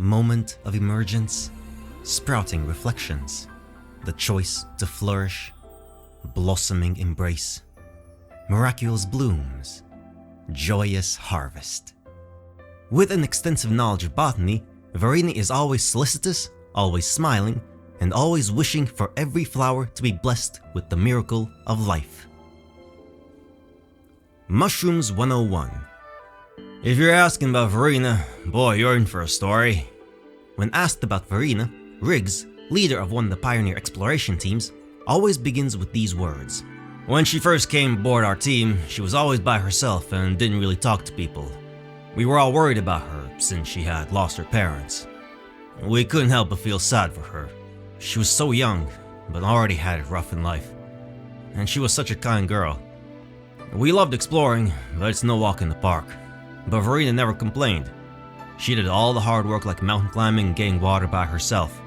moment of emergence, sprouting reflections, the choice to flourish, blossoming embrace, miraculous blooms, joyous harvest. With an extensive knowledge of botany, Verina is always solicitous, always smiling, and always wishing for every flower to be blessed with the miracle of life. Mushrooms 101. If you're asking about Verina, boy, you're in for a story. When asked about Verina, Riggs, leader of one of the pioneer exploration teams, always begins with these words. When she first came aboard our team, she was always by herself and didn't really talk to people. We were all worried about her since she had lost her parents. We couldn't help but feel sad for her. She was so young, but already had it rough in life. And she was such a kind girl. We loved exploring, but it's no walk in the park. But Verina never complained. She did all the hard work like mountain climbing and getting water by herself.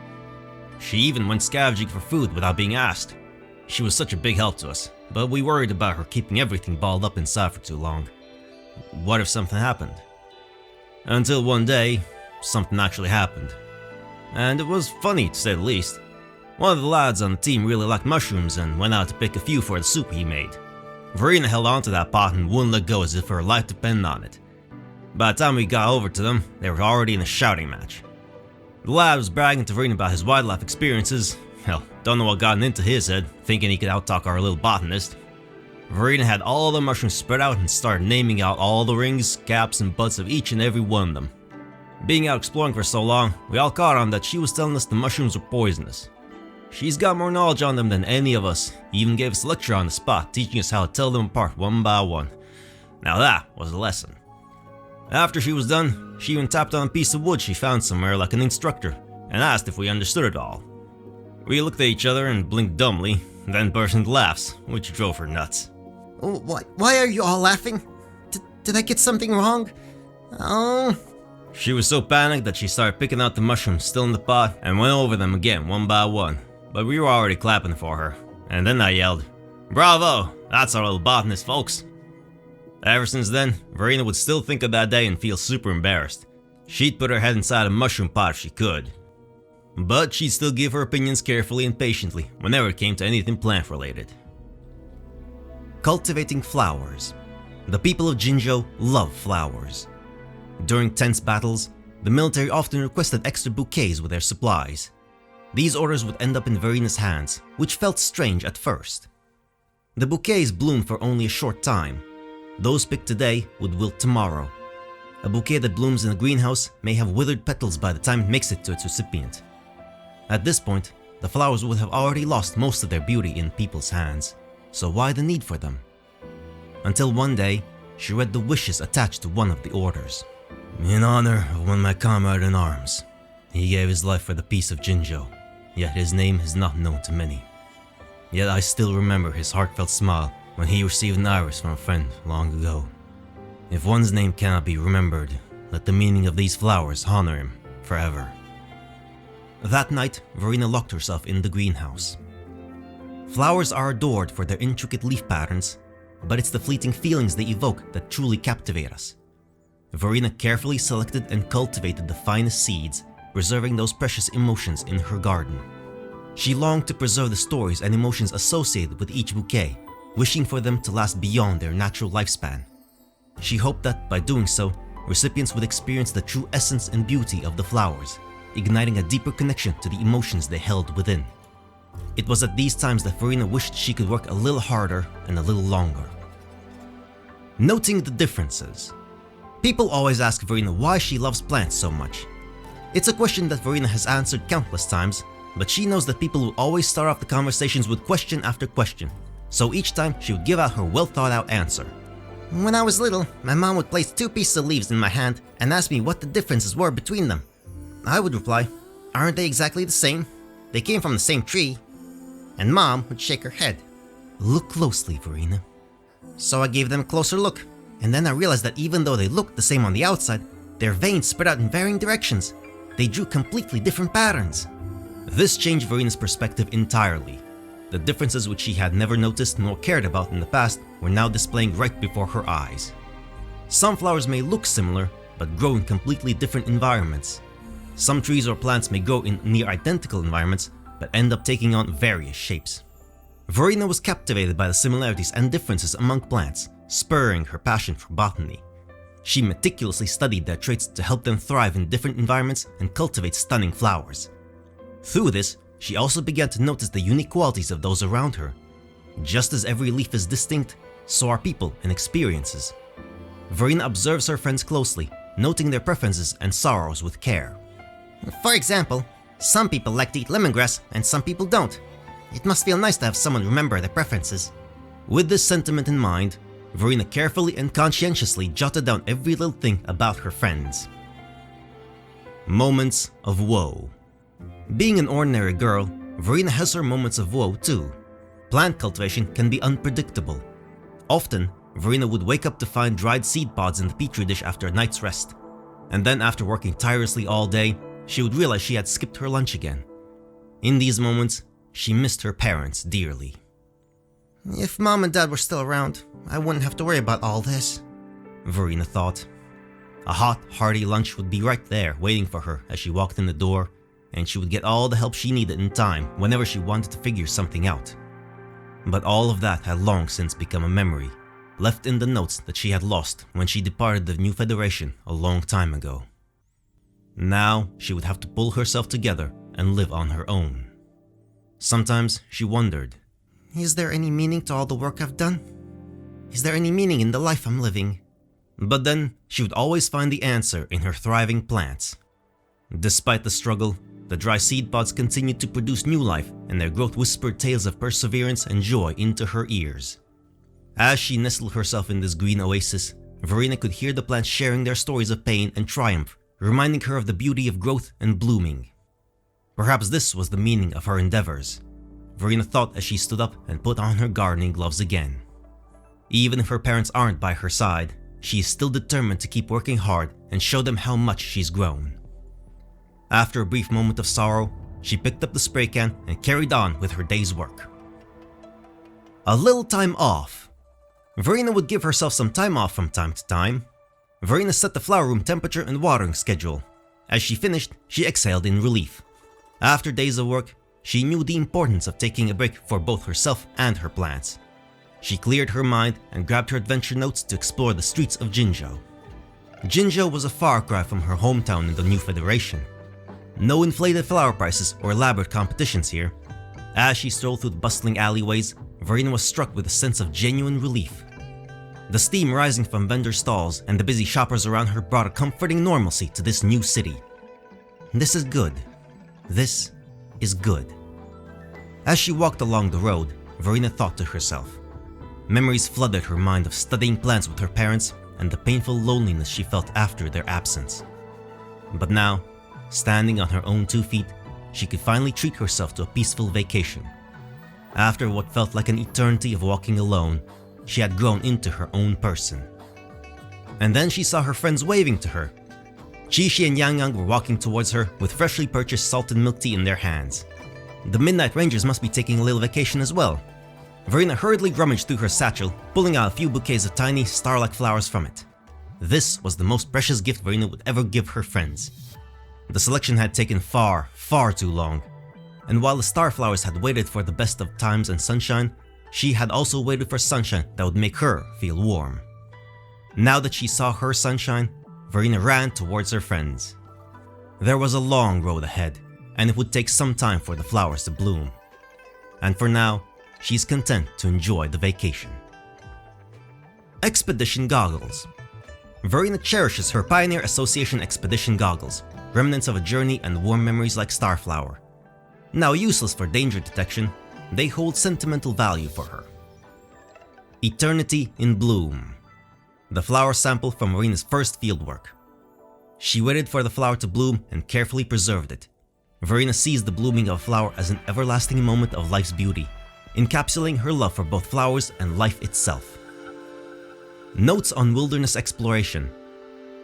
She even went scavenging for food without being asked. She was such a big help to us, but we worried about her keeping everything balled up inside for too long. What if something happened? Until one day, something actually happened. And it was funny to say the least. One of the lads on the team really liked mushrooms and went out to pick a few for the soup he made. Verina held onto that pot and wouldn't let go as if her life depended on it. By the time we got over to them, they were already in a shouting match. The lad was bragging to Verina about his wildlife experiences. Hell, don't know what got into his head, thinking he could outtalk our little botanist. Verina had all the mushrooms spread out and started naming out all the rings, caps, and buds of each and every one of them. Being out exploring for so long, we all caught on that she was telling us the mushrooms were poisonous. She's got more knowledge on them than any of us, even gave us a lecture on the spot, teaching us how to tell them apart one by one. Now that was a lesson. After she was done, she even tapped on a piece of wood she found somewhere like an instructor, and asked if we understood it all. We looked at each other and blinked dumbly, then burst into laughs, which drove her nuts. Why are you all laughing? Did I get something wrong? Oh... She was so panicked that she started picking out the mushrooms still in the pot and went over them again one by one, but we were already clapping for her. And then I yelled, "Bravo! That's our little botanist, folks!" Ever since then, Verina would still think of that day and feel super embarrassed. She'd put her head inside a mushroom pot if she could. But she'd still give her opinions carefully and patiently whenever it came to anything plant related. Cultivating flowers. The people of Jinzhou love flowers. During tense battles, the military often requested extra bouquets with their supplies. These orders would end up in Verina's hands, which felt strange at first. The bouquets bloom for only a short time. Those picked today would wilt tomorrow. A bouquet that blooms in a greenhouse may have withered petals by the time it makes it to its recipient. At this point, the flowers would have already lost most of their beauty in people's hands, so why the need for them? Until one day, she read the wishes attached to one of the orders. In honor of one of my comrade in arms, he gave his life for the peace of Jinzhou, yet his name is not known to many. Yet I still remember his heartfelt smile when he received an iris from a friend long ago. If one's name cannot be remembered, let the meaning of these flowers honor him forever. That night, Verina locked herself in the greenhouse. Flowers are adored for their intricate leaf patterns, but it's the fleeting feelings they evoke that truly captivate us. Verina carefully selected and cultivated the finest seeds, preserving those precious emotions in her garden. She longed to preserve the stories and emotions associated with each bouquet, wishing for them to last beyond their natural lifespan. She hoped that, by doing so, recipients would experience the true essence and beauty of the flowers, igniting a deeper connection to the emotions they held within. It was at these times that Verina wished she could work a little harder and a little longer. Noting the differences. People always ask Verina why she loves plants so much. It's a question that Verina has answered countless times, but she knows that people will always start off the conversations with question after question, so each time she would give out her well thought out answer. When I was little, my mom would place 2 pieces of leaves in my hand and ask me what the differences were between them. I would reply, "Aren't they exactly the same? They came from the same tree." And Mom would shake her head. "Look closely, Verina." So I gave them a closer look, and then I realized that even though they looked the same on the outside, their veins spread out in varying directions. They drew completely different patterns. This changed Verina's perspective entirely. The differences which she had never noticed nor cared about in the past were now displaying right before her eyes. Some flowers may look similar, but grow in completely different environments. Some trees or plants may grow in near identical environments, but end up taking on various shapes. Verina was captivated by the similarities and differences among plants, spurring her passion for botany. She meticulously studied their traits to help them thrive in different environments and cultivate stunning flowers. Through this, she also began to notice the unique qualities of those around her. Just as every leaf is distinct, so are people and experiences. Verina observes her friends closely, noting their preferences and sorrows with care. For example, some people like to eat lemongrass and some people don't. It must feel nice to have someone remember their preferences. With this sentiment in mind, Verina carefully and conscientiously jotted down every little thing about her friends. Moments of woe. Being an ordinary girl, Verina has her moments of woe too. Plant cultivation can be unpredictable. Often, Verina would wake up to find dried seed pods in the petri dish after a night's rest. And then after working tirelessly all day, she would realize she had skipped her lunch again. In these moments, she missed her parents dearly. If Mom and Dad were still around, I wouldn't have to worry about all this, Verina thought. A hot, hearty lunch would be right there waiting for her as she walked in the door, and she would get all the help she needed in time whenever she wanted to figure something out. But all of that had long since become a memory, left in the notes that she had lost when she departed the new Federation a long time ago. Now she would have to pull herself together and live on her own. Sometimes she wondered, is there any meaning to all the work I've done? Is there any meaning in the life I'm living? But then she would always find the answer in her thriving plants. Despite the struggle, the dry seed pods continued to produce new life, and their growth whispered tales of perseverance and joy into her ears. As she nestled herself in this green oasis, Verina could hear the plants sharing their stories of pain and triumph, reminding her of the beauty of growth and blooming. Perhaps this was the meaning of her endeavors, Verina thought as she stood up and put on her gardening gloves again. Even if her parents aren't by her side, she is still determined to keep working hard and show them how much she's grown. After a brief moment of sorrow, she picked up the spray can and carried on with her day's work. A little time off. Verina would give herself some time off from time to time. Verina set the flower room temperature and watering schedule. As she finished, she exhaled in relief. After days of work, she knew the importance of taking a break for both herself and her plants. She cleared her mind and grabbed her adventure notes to explore the streets of Jinzhou. Jinzhou was a far cry from her hometown in the new Federation. No inflated flower prices or elaborate competitions here. As she strolled through the bustling alleyways, Verina was struck with a sense of genuine relief. The steam rising from vendor stalls and the busy shoppers around her brought a comforting normalcy to this new city. This is good. This is good. As she walked along the road, Verina thought to herself. Memories flooded her mind of studying plants with her parents and the painful loneliness she felt after their absence. But now, standing on her own 2 feet, she could finally treat herself to a peaceful vacation. After what felt like an eternity of walking alone, she had grown into her own person. And then she saw her friends waving to her. Qixi and Yang Yang were walking towards her with freshly purchased salted milk tea in their hands. The Midnight Rangers must be taking a little vacation as well. Verina hurriedly rummaged through her satchel, pulling out a few bouquets of tiny, star-like flowers from it. This was the most precious gift Verina would ever give her friends. The selection had taken far, far too long, and while the starflowers had waited for the best of times and sunshine, she had also waited for sunshine that would make her feel warm. Now that she saw her sunshine, Verina ran towards her friends. There was a long road ahead, and it would take some time for the flowers to bloom. And for now, she's content to enjoy the vacation. Expedition Goggles. Verina cherishes her Pioneer Association Expedition Goggles, remnants of a journey and warm memories like Starflower. Now useless for danger detection, they hold sentimental value for her. Eternity in Bloom. The flower sample from Verina's first fieldwork. She waited for the flower to bloom and carefully preserved it. Verina sees the blooming of a flower as an everlasting moment of life's beauty, encapsulating her love for both flowers and life itself. Notes on wilderness exploration.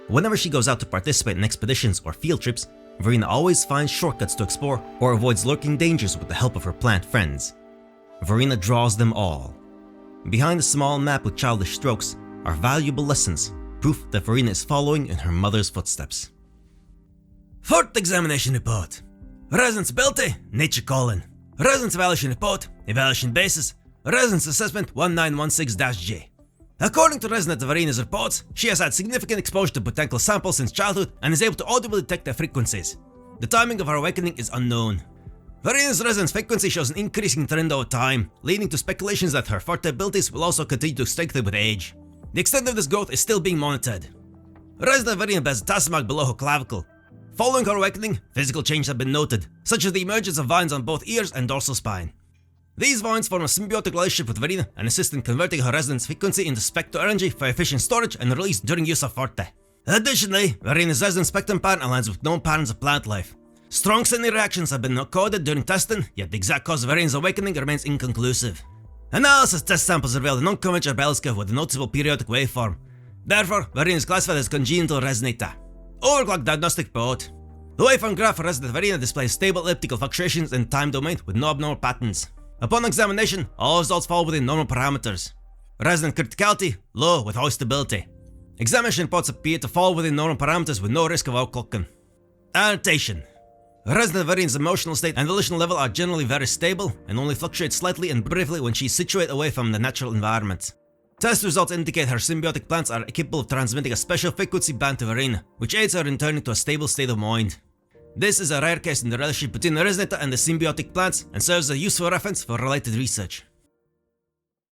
Whenever she goes out to participate in expeditions or field trips, Verina always finds shortcuts to explore or avoids lurking dangers with the help of her plant friends. Verina draws them all. Behind the small map with childish strokes are valuable lessons, proof that Verina is following in her mother's footsteps. Forte examination report. Residence ability, nature calling. Residence evaluation report, evaluation basis. Residence assessment 1916-J. According to resident Verina's reports, she has had significant exposure to botanical samples since childhood and is able to audibly detect their frequencies. The timing of her awakening is unknown. Verina's resonance frequency shows an increasing trend over time, leading to speculations that her Forte abilities will also continue to strengthen with age. The extent of this growth is still being monitored. Resident Verina bears a tassel mark below her clavicle. Following her awakening, physical changes have been noted, such as the emergence of vines on both ears and dorsal spine. These vines form a symbiotic relationship with Verina and assist in converting her resonance frequency into spectral energy for efficient storage and release during use of Forte. Additionally, Verina's resonance spectrum pattern aligns with known patterns of plant life. Strong sending reactions have been recorded during testing, yet the exact cause of Verina's awakening remains inconclusive. Analysis test samples revealed a non-conventional bell's curve with a noticeable periodic waveform. Therefore, Verina is classified as congenital resonator. Overclock diagnostic report. The waveform graph for resident Verina displays stable elliptical fluctuations in time domain with no abnormal patterns. Upon examination, all results fall within normal parameters. Resonant criticality, low with high stability. Examination reports appear to fall within normal parameters with no risk of outclocking. Annotation. Resident Verina's emotional state and volitional level are generally very stable and only fluctuate slightly and briefly when she is situated away from the natural environment. Test results indicate her symbiotic plants are capable of transmitting a special frequency band to Verina, which aids her in returning to a stable state of mind. This is a rare case in the relationship between the resonator and the symbiotic plants and serves as a useful reference for related research.